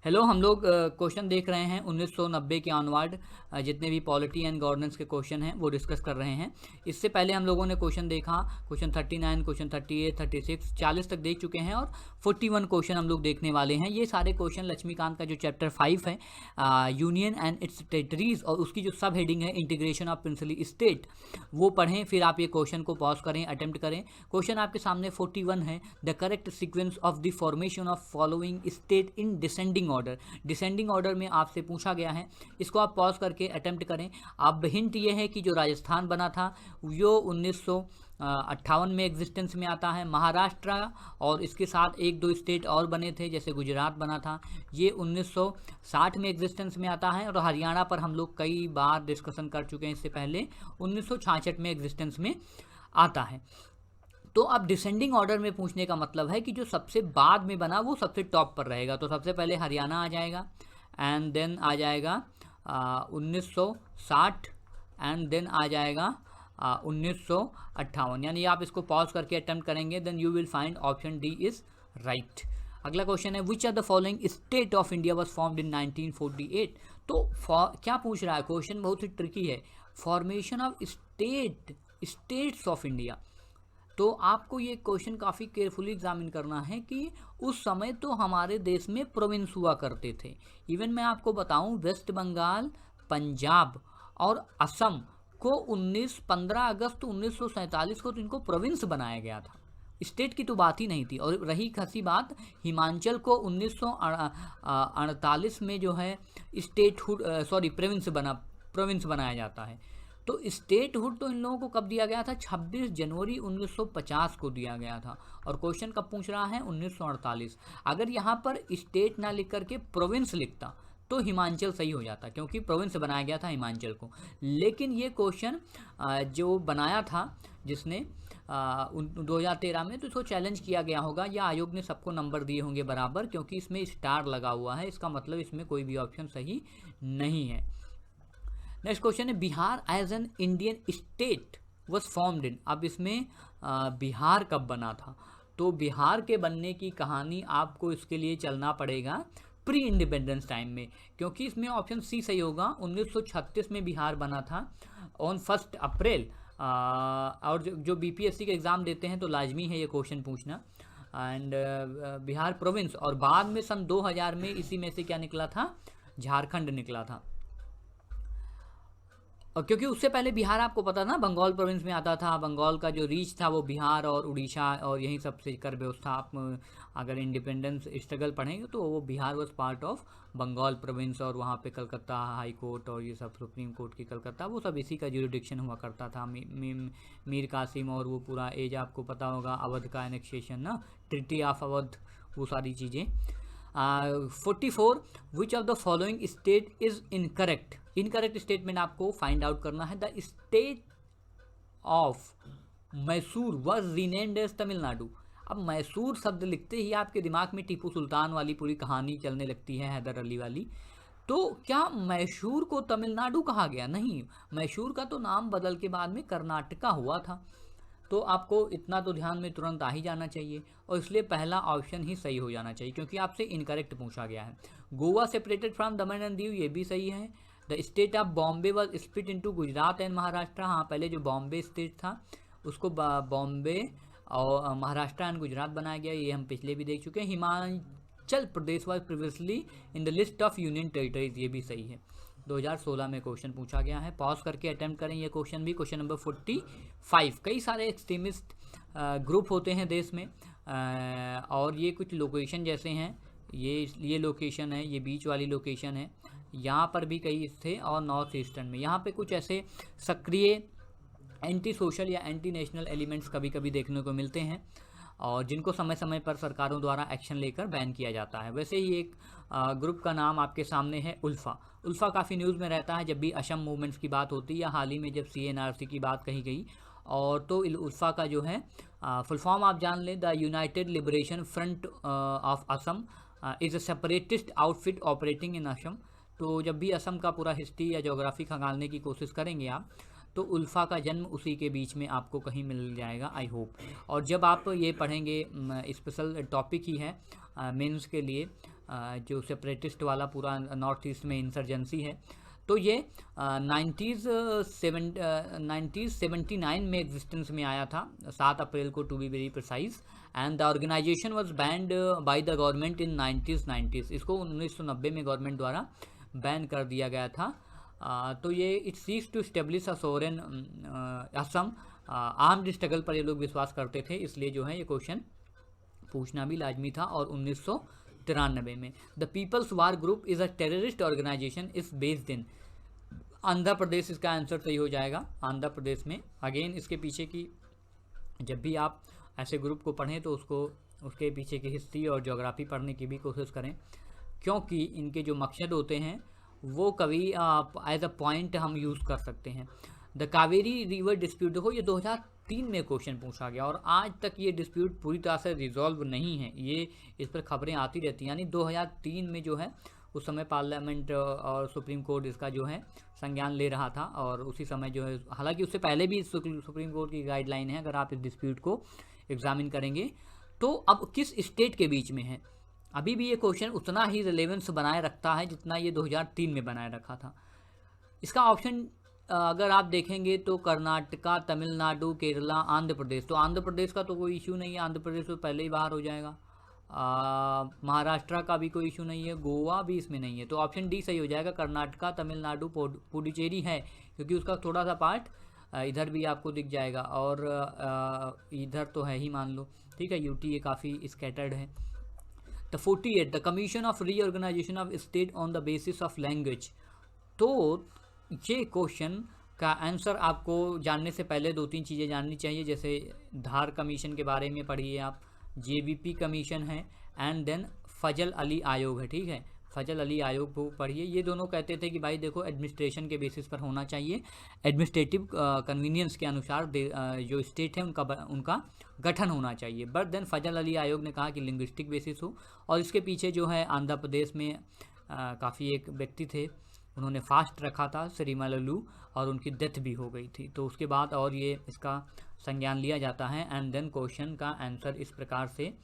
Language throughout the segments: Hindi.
हेलो, हम लोग क्वेश्चन देख रहे हैं 1990 के ऑनवर्ड। जितने भी पॉलिटी एंड गवर्नेंस के क्वेश्चन हैं वो डिस्कस कर रहे हैं। इससे पहले हम लोगों ने क्वेश्चन देखा, क्वेश्चन 39, क्वेश्चन 38, 36, 40 तक देख चुके हैं और 41 क्वेश्चन हम लोग देखने वाले हैं। ये सारे क्वेश्चन लक्ष्मीकांत का जो चैप्टर 5 है, यूनियन एंड इट्स टेरिटरीज, और उसकी जो सब हेडिंग है इंटीग्रेशन ऑफ प्रिंसली स्टेट, वो पढ़ें। फिर आप ये क्वेश्चन को पॉज करें, अटेम्प्ट करें। क्वेश्चन आपके सामने 41 है, the correct sequence of the formation of following state in descending order. Descending order में आपसे पूछा गया है, इसको आप पॉज करके अटेम्प्ट करें। अब हिंट ये है कि जो राजस्थान बना था वो 1958 में एग्जिस्टेंस में आता है। महाराष्ट्र और इसके साथ एक दो स्टेट और बने थे, जैसे गुजरात बना था, ये 1960 में एग्जिस्टेंस में आता है। और हरियाणा पर हम लोग कई बार डिस्कशन कर चुके हैं, इससे पहले 1966 में एग्जिस्टेंस में आता है। तो अब डिसेंडिंग ऑर्डर में पूछने का मतलब है कि जो सबसे बाद में बना वो सबसे टॉप पर रहेगा। तो सबसे पहले हरियाणा आ जाएगा, एंड देन आ जाएगा 1960, एंड देन आ जाएगा 1958। यानी आप इसको पॉज करके अटेम्प्ट करेंगे, then you will find option D is right. अगला क्वेश्चन है, which are the following state of India was formed in 1948। तो क्या पूछ रहा है क्वेश्चन, बहुत ही ट्रिकी है। Formation of states of India. तो आपको ये क्वेश्चन काफ़ी केयरफुली एग्जामिन करना है कि उस समय तो हमारे देश में प्रोविंस हुआ करते थे। इवन मैं आपको बताऊं, वेस्ट बंगाल, पंजाब और असम को 15 अगस्त 1947 को तो इनको प्रोविंस बनाया गया था, स्टेट की तो बात ही नहीं थी। और रही खसी बात, हिमाचल को 1948 में जो है स्टेटहुड प्रोविंस बनाया जाता है। तो स्टेटहुड तो इन लोगों को कब दिया गया था? 26 जनवरी 1950 को दिया गया था। और क्वेश्चन कब पूछ रहा है? 1948। अगर यहाँ पर स्टेट ना लिख करके प्रोविंस लिखता तो हिमाचल सही हो जाता, क्योंकि प्रोविंस बनाया गया था हिमाचल को। लेकिन ये क्वेश्चन जो बनाया था जिसने 2013 में, तो इसको चैलेंज किया गया होगा, या आयोग ने सबको नंबर दिए होंगे बराबर, क्योंकि इसमें स्टार लगा हुआ है। इसका मतलब इसमें कोई भी ऑप्शन सही नहीं है। नेक्स्ट क्वेश्चन है, Bihar as an Indian state was formed in. अब इसमें बिहार कब बना था? तो बिहार के बनने की कहानी आपको इसके लिए चलना पड़ेगा प्री इंडिपेंडेंस टाइम में, क्योंकि इसमें ऑप्शन सी सही होगा। 1936 में बिहार बना था ऑन 1 अप्रैल। और जो बीपीएससी के एग्ज़ाम देते हैं तो लाजमी है ये क्वेश्चन पूछना। एंड बिहार प्रोविंस, और बाद में सन 2000 में इसी में से क्या निकला था? झारखंड निकला था। और क्योंकि उससे पहले बिहार आपको पता ना बंगाल प्रोविंस में आता था। बंगाल का जो रीच था वो बिहार और उड़ीसा और यहीं सब से कर व्यवस्था, आप अगर इंडिपेंडेंस स्ट्रगल पढ़ेंगे तो वो Bihar was part of Bengal province. और वहाँ पे कलकत्ता हाई कोर्ट और ये सब सुप्रीम कोर्ट की कलकत्ता, वो सब इसी का ज्यूरिडिक्शन हुआ करता था। मीर कासिम और वो पूरा एज आपको पता होगा, अवध का एनेक्सेशन ना, ट्रिटी ऑफ अवध, वो सारी चीज़ें। 44, which of the following state is incorrect. Incorrect statement आपको फाइंड आउट करना है। The state of Mysore was renamed as Tamil Nadu. अब मैसूर शब्द लिखते ही आपके दिमाग में टीपू सुल्तान वाली पूरी कहानी चलने लगती है, हैदर अली वाली। तो क्या मैसूर को तमिलनाडु कहा गया? नहीं, मैसूर का तो नाम बदल के बाद में कर्नाटका हुआ था। तो आपको इतना तो ध्यान में तुरंत आ ही जाना चाहिए, और इसलिए पहला ऑप्शन ही सही हो जाना चाहिए, क्योंकि आपसे इनकरेक्ट पूछा गया है। Goa separated from Daman and Diu, ये भी सही है। The state of Bombay was split into Gujarat and Maharashtra. हाँ, पहले जो बॉम्बे स्टेट था उसको बॉम्बे और महाराष्ट्र एंड गुजरात बनाया गया, ये हम पिछले भी देख चुके हैं। Himachal Pradesh was previously in the list of union territories, ये भी सही है। 2016 में क्वेश्चन पूछा गया है। पॉज करके अटेम्प्ट करें ये क्वेश्चन भी, क्वेश्चन नंबर 45। कई सारे एक्सट्रीमिस्ट ग्रुप होते हैं देश में, और ये कुछ लोकेशन जैसे हैं, ये लोकेशन है, ये बीच वाली लोकेशन है, यहाँ पर भी कई थे, और नॉर्थ ईस्टर्न में यहाँ पे कुछ ऐसे सक्रिय एंटी सोशल या एंटी नेशनल एलिमेंट्स कभी कभी देखने को मिलते हैं, और जिनको समय समय पर सरकारों द्वारा एक्शन लेकर बैन किया जाता है। वैसे ही एक ग्रुप का नाम आपके सामने है उल्फा। उल्फा काफ़ी न्यूज़ में रहता है जब भी असम मूवमेंट्स की बात होती है, या हाल ही में जब CNRC की बात कही गई। और तो उल्फा का जो है फुल फॉर्म आप जान लें, the United liberation front of Assam is a separatist outfit operating in Assam. तो जब भी असम का पूरा हिस्ट्री या जोग्राफी खंगालने की कोशिश करेंगे आप, तो उल्फा का जन्म उसी के बीच में आपको कहीं मिल जाएगा, आई होप। और जब आप ये पढ़ेंगे, स्पेशल टॉपिक ही है मेंस के लिए, जो सेपरेटिस्ट वाला पूरा नॉर्थ ईस्ट में इंसर्जेंसी है। तो ये 1979 में एग्जिस्टेंस में आया था, 7 अप्रैल को to be very precise, and the organisation was banned by the government in 1990। इसको 1990 में गवर्नमेंट द्वारा बैन कर दिया गया था। तो ये it seeks to establish a sovereign Assam, armed struggle पर ये लोग विश्वास करते थे, इसलिए जो है ये क्वेश्चन पूछना भी लाजमी था। और 1993 में the people's war group is a terrorist organisation is based in Andhra Pradesh. इसका आंसर सही हो जाएगा आंध्र प्रदेश में। अगेन इसके पीछे की, जब भी आप ऐसे ग्रुप को पढ़ें तो उसके पीछे की हिस्ट्री और ज्योग्राफी पढ़ने की भी कोशिश करें, क्योंकि इनके जो मकसद होते हैं वो कभी एज अ पॉइंट हम यूज़ कर सकते हैं। द कावेरी रिवर डिस्प्यूट, देखो ये 2003 में क्वेश्चन पूछा गया और आज तक ये डिस्प्यूट पूरी तरह से रिजॉल्व नहीं है। ये इस पर खबरें आती रहती हैं, यानी 2003 में जो है उस समय पार्लियामेंट और सुप्रीम कोर्ट इसका जो है संज्ञान ले रहा था, और उसी समय जो है, हालांकि उससे पहले भी सुप्रीम कोर्ट की गाइडलाइन है, अगर आप इस डिस्प्यूट को एग्जामिन करेंगे तो अब किस स्टेट के बीच में है, अभी भी ये क्वेश्चन उतना ही रिलेवेंस बनाए रखता है जितना ये 2003 में बनाए रखा था। इसका ऑप्शन अगर आप देखेंगे तो कर्नाटका, तमिलनाडु, केरला, आंध्र प्रदेश। तो आंध्र प्रदेश का तो कोई इशू नहीं है, आंध्र प्रदेश तो पहले ही बाहर हो जाएगा। महाराष्ट्र का भी कोई इशू नहीं है, गोवा भी इसमें नहीं है, तो ऑप्शन डी सही हो जाएगा। कर्नाटका, तमिलनाडु, पुडुचेरी है, क्योंकि उसका थोड़ा सा पार्ट इधर भी आपको दिख जाएगा, और इधर तो है ही मान लो, ठीक है। यूटी ये काफ़ी स्कैटर्ड है। The 48 the commission of reorganisation of state on the basis of language. तो ये क्वेश्चन का आंसर आपको जानने से पहले 2-3 चीज़ें जाननी चाहिए, जैसे धार कमीशन के बारे में पढ़िए आप, जेबीपी कमीशन है, एंड देन फजल अली आयोग है, ठीक है। फजल अली आयोग को पढ़िए। ये दोनों कहते थे कि भाई देखो एडमिनिस्ट्रेशन के बेसिस पर होना चाहिए, एडमिनिस्ट्रेटिव कन्वीनियंस के अनुसार जो स्टेट है उनका गठन होना चाहिए। बट देन फजल अली आयोग ने कहा कि लिंग्विस्टिक बेसिस हो, और इसके पीछे जो है आंध्र प्रदेश में काफ़ी एक व्यक्ति थे, उन्होंने फास्ट रखा था, श्रीमललू, और उनकी डेथ भी हो गई थी। तो उसके बाद और ये इसका संज्ञान लिया जाता है। एंड देन क्वेश्चन का आंसर इस प्रकार से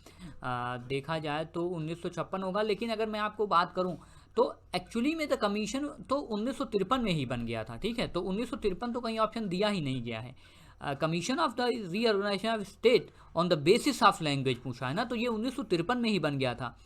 देखा जाए तो 1956 होगा। लेकिन अगर मैं आपको बात करूं तो एक्चुअली में द कमीशन तो 1953 में ही बन गया था, ठीक है। तो 1953 तो कहीं ऑप्शन दिया ही नहीं गया है। Commission of the reorganisation of state on the basis of language पूछा है ना, तो ये 1953 में ही बन गया था।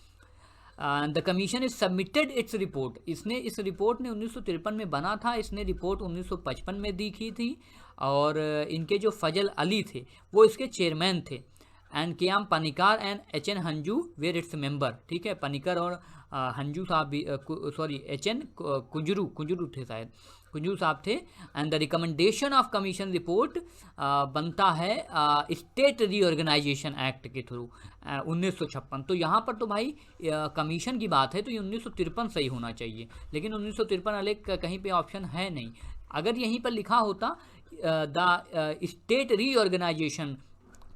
The commission is submitted its report, इसने इस रिपोर्ट ने 1953 में बना था, इसने रिपोर्ट 1955 में दी थी, और इनके जो फजल अली थे वो इसके चेयरमैन थे। And K M Panikkar and H N Kunzru were its member, ठीक है। पनिकर और हंजू साहब भी, सॉरी एच एन कुंजरू थे शायद, कुंजू साहब थे। And the recommendation of commission report बनता है स्टेट रीऑर्गेनाइजेशन एक्ट के थ्रू 1956। तो यहाँ पर तो भाई कमीशन की बात है, तो ये 1953 सही होना चाहिए, लेकिन 1953 अलग कहीं पे ऑप्शन है नहीं। अगर यहीं पर लिखा होता द स्टेट रीऑर्गेनाइजेशन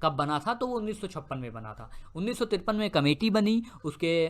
कब बना था, तो वो 1956 में बना था। 1953 में कमेटी बनी, उसके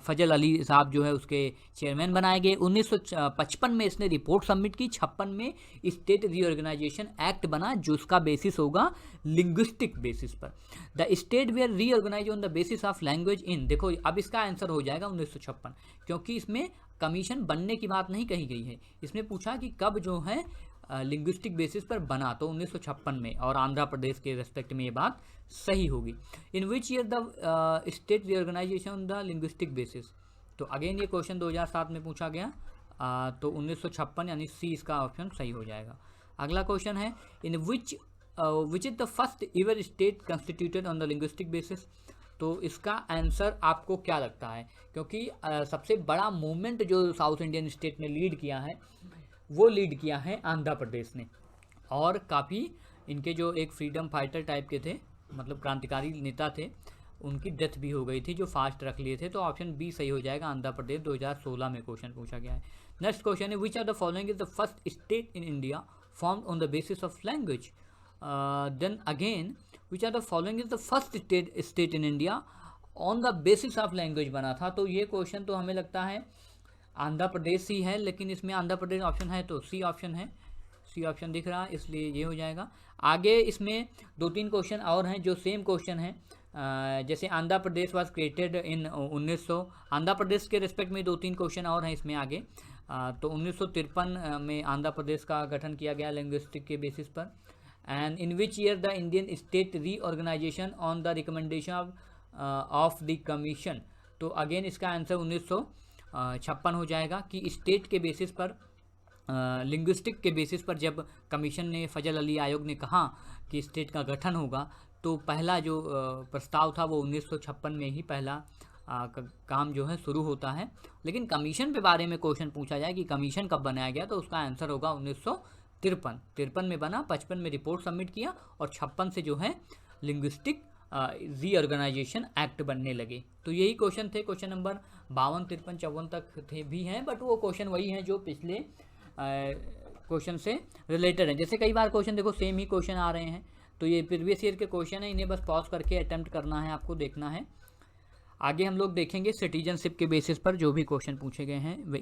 फजल अली साहब जो है उसके चेयरमैन बनाए गए। 1955 में इसने रिपोर्ट सबमिट की, 56 में स्टेट रीऑर्गेनाइजेशन एक्ट बना, जो उसका बेसिस होगा लिंग्विस्टिक बेसिस पर। The state were reorganise on the basis of language in, देखो अब इसका आंसर हो जाएगा 1956, क्योंकि इसमें कमीशन बनने की बात नहीं कही गई है। इसमें पूछा कि कब जो है लिंग्विस्टिक बेसिस पर बना, तो 1956 में, और आंध्र प्रदेश के रेस्पेक्ट में ये बात सही होगी। In which year the state reorganisation on the linguistic basis, तो अगेन ये क्वेश्चन 2007 में पूछा गया, तो 1956 यानी सी इसका ऑप्शन सही हो जाएगा। अगला क्वेश्चन है in which is the first ever state constituted on the linguistic basis. तो इसका आंसर आपको क्या लगता है, क्योंकि सबसे बड़ा मूवमेंट जो साउथ इंडियन स्टेट ने लीड किया है वो लीड किया है आंध्र प्रदेश ने, और काफ़ी इनके जो एक फ्रीडम फाइटर टाइप के थे, मतलब क्रांतिकारी नेता थे, उनकी डेथ भी हो गई थी जो फास्ट रख लिए थे। तो ऑप्शन बी सही हो जाएगा, आंध्र प्रदेश। 2016 में क्वेश्चन पूछा गया है। नेक्स्ट क्वेश्चन है which are the following is the first state in India formed on the basis of language. Then again which are the following is the first state in India on the basis of language बना था। तो ये क्वेश्चन तो हमें लगता है आंध्र प्रदेश ही है, लेकिन इसमें आंध्र प्रदेश ऑप्शन है तो सी ऑप्शन है, सी ऑप्शन दिख रहा है, इसलिए ये हो जाएगा। आगे इसमें 2-3 क्वेश्चन और हैं जो सेम क्वेश्चन हैं, जैसे Andhra Pradesh was created in 1900, Andhra Pradesh के रिस्पेक्ट में 2-3 क्वेश्चन और हैं इसमें आगे। तो 1953 में आंध्र प्रदेश का गठन किया गया लिंग्विस्टिक के बेसिस पर। And in which year the Indian state reorganisation on the recommendation of the commission. तो अगेन इसका आंसर 1956 हो जाएगा कि स्टेट के बेसिस पर, लिंग्विस्टिक के बेसिस पर जब कमीशन ने, फजल अली आयोग ने कहा कि स्टेट का गठन होगा, तो पहला जो प्रस्ताव था वो 1956 में ही पहला काम जो है शुरू होता है। लेकिन कमीशन के बारे में क्वेश्चन पूछा जाए कि कमीशन कब बनाया गया, तो उसका आंसर होगा 1953 में बना, 55 में रिपोर्ट सबमिट किया और 56 से जो है लिंग्विस्टिक रीऑर्गेनाइजेशन एक्ट बनने लगे। तो यही क्वेश्चन थे, क्वेश्चन नंबर 52, 53, 54 तक थे भी हैं, बट वो क्वेश्चन वही हैं जो पिछले क्वेश्चन से रिलेटेड हैं। जैसे कई बार क्वेश्चन देखो सेम ही क्वेश्चन आ रहे हैं, तो ये प्रीवियस ईयर के क्वेश्चन है, इन्हें बस पॉज करके अटेम्प्ट करना है, आपको देखना है। आगे हम लोग देखेंगे सिटीजनशिप के बेसिस पर जो भी क्वेश्चन पूछे गए हैं वे